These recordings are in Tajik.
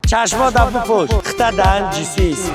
چشما دا بپوش خطا دهن جیسی است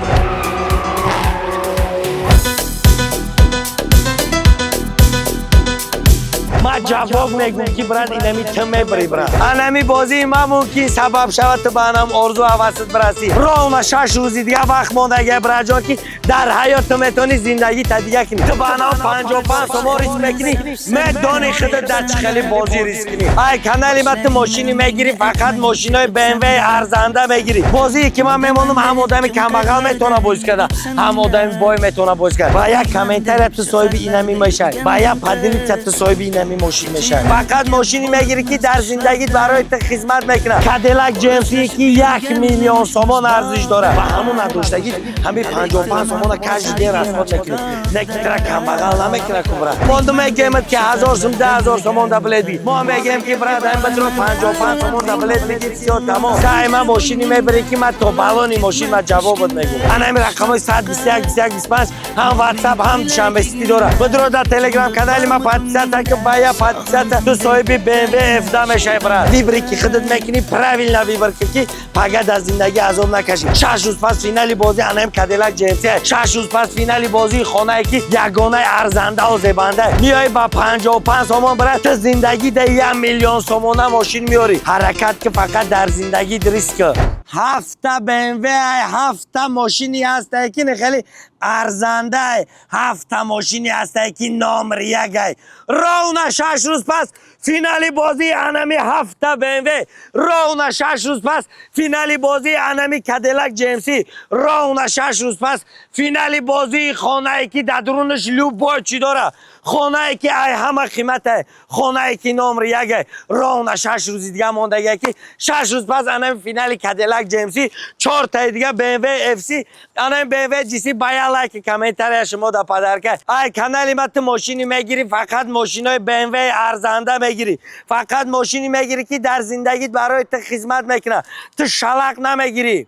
ما جواب میگم که برات اینمی تمه بری برات انمی بازی ما ممکن سبب شود تو بانم ارزو حواست برسی رونا 6 روزی دیگه وقت مونده گه برات جان که در حیات تو میتونی زندگی تا دیگه کنی تو بانم 55 سوم ریسک میکنی میدونی خودت دچ خیلی بازی ریسک کنی ای کانالی مت ماشینی میگیری فقط ماشینای BMW ارزنده میگیری بازی که من میمونم هم آدمی کمبغل میتونه بازی کنه هم آدمی بای میتونه بازی کنه با یک کامنتر تو صاحب اینمی میشه با یک پدری تو صاحب اینمی ماشین میشه فقط ماشینی میگیری که در زندگیت برای تو خدمت میکنه کادیلاک جیمسی که 1 میلیون تومان ارزش داره و همون نداشتگی همین 55 تومان کاش دیگه رسمت میکنی نه که ترا کم بغل نمیکنه کبرا موند میگم که 1000 تومان 10000 تومان دبلیدی ما میگم که برادر بدرو 55 تومان دبلید میگی سیو تمام دائما ماشینی میبری که من تو بالونی ماشین ما جوابت میگم انا همین رقمای 121 21 25 هم واتساپ هم شنبه سیتی داره بدرو در تلگرام کانال ما پاتیسات که بایا پاتیسات تو صاحب BMW افدا میشه برات ویبری که خودت میکنی پراویل ویبر که فقط از زندگی عذاب نکشی 6 روز پس فینالی بازی انم کادیلاک جیمسی 6 روز پس فینالی بازی خانه که یگانه ارزنده و زبنده میای با 55 تومان برات زندگی ده 1 میلیون تومان ماشین میاری حرکت که فقط در زندگی ریسک هفته BMW هفته ماشینی هست که خیلی ارزنده هفته ماشینی هست که نام ریگه رونا 6 روز پس فینالی بازی انمی هفته BMW رونا 6 روز پس فینالی بازی انمی کادیلاک جیمسی رونا 6 روز پس فینالی بازی خانه که در درونش لوبای چی داره خانه که ای همه قیمته خانه که نام ریگه رونا 6 روز دیگه مونده که 6 روز پس انمی فینالی کادیلاک جیمسی 4 تا دیگه BMW FC انمی BMW جیسی بایا لایک کامنتر شما دا پدر که ای کانالی مت ماشینی میگیری فقط ماشینای BMW ارزنده میگیری فقط ماشینی میگیری که در زندگیت برای تو خدمت میکنه تو شلق نمیگیری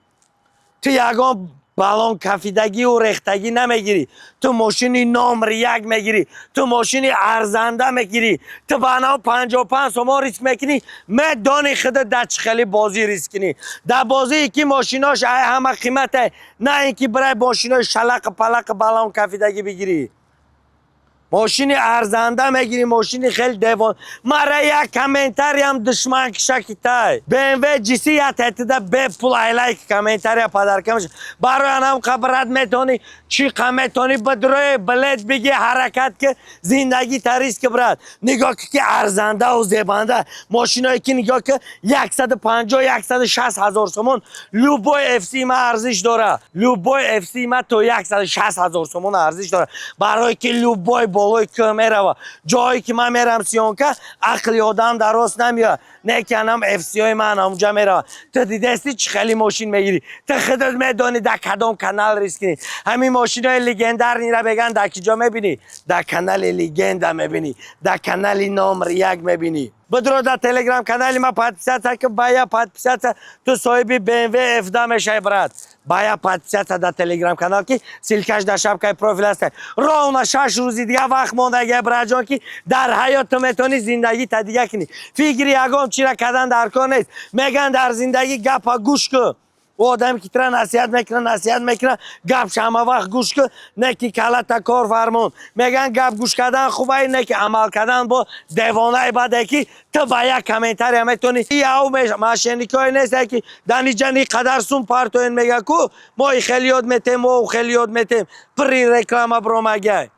تو یگان بالون کفیدگی و ریختگی نمیگیری تو ماشینی نمر 1 میگیری تو ماشینی ارزنده میگیری تو بنا 55 تومان ریسک میکنی میدونی خودت دچ خیلی بازی ریسک کنی در بازی که ماشیناش همه قیمته نه اینکه برای ماشینای شلق پلق بالون کفیدگی بگیری ماشینی ارزنده میگیری ماشینی خیلی دیوان مرا یک کامنتری هم دشمن کشکیتای BMW جیسی یا تهدیده به پول ایلایک کامنتری پدر کمش برای انم خبرت میتونی چی میتونی بدروی بلد بگی حرکت که زندگی تریس که برات نگاه که ارزنده و زیبنده ماشینایی که نگاه که 150 160 هزار تومان لوبوی FC ما ارزش داره لوبوی FC ما تو 160 هزار تومان ارزش داره برای که لوبوی بالای که میره جایی که من میرم سیانکه عقلی آدم درست نمیاد نه که انم FC های من اونجا میره تو دیدستی چه خیلی ماشین میگیری تو خودت میدونی در کدام کانال ریسک کنی همین ماشین های لیگندر نیره بگن در کجا میبینی در کانال لیگند میبینی در کانال نمر 1 میبینی بدرو در تلگرام کانال ما پاتیسات که بایا پاتیسات تو صاحب BMW افدا میشه برات بایا پاتیسات در تلگرام کانال که سیلکش در شبکه پروفیل است رونا 6 روزی دیگه وقت مونده گه برات جان که در حیات تو میتونی زندگی تا دیگه کنی فکر یگام چی را کردن در کار نیست میگن در زندگی گپ گوش کن و آدم که ترا نصیحت میکنه گپ شما وقت گوش کن نه که کلت کار فرمون میگن گپ گوش کردن خوبه نه که عمل کردن با دیوانه بده که تو با یک کامنتر هم میتونی یا ماشینیکای نیست که دانی جانی قدر سون پارتوین میگه کو ما خیلی یاد میتیم و خیلی یاد میتیم پری رکلام برو مگه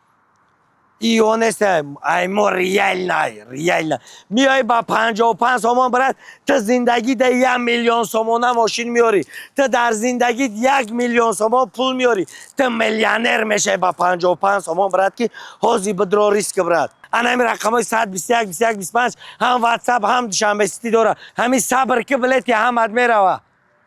ایو نیست ای مو ریال نه میای با 55 تومان برات تو زندگی ده 1 میلیون تومان ماشین میاری تو در زندگی 1 میلیون تومان پول میاری تو میلیونر میشه با 55 تومان برات که حاضی بدرو ریسک برات انا همین رقمای 121 21 25 هم واتساپ هم شنبه سیتی داره همین صبر که بلتی هم میره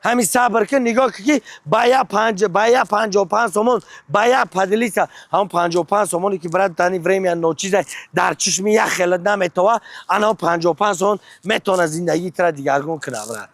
همین صبر که نگاه که بایا 55 تومان بایا پدلیسا هم 55 تومانی که برات تانی وریم نو چیزه در چشم یک خلد نمیتوه انا 55 تومان میتونه زندگی تر دیگرگون کنه برات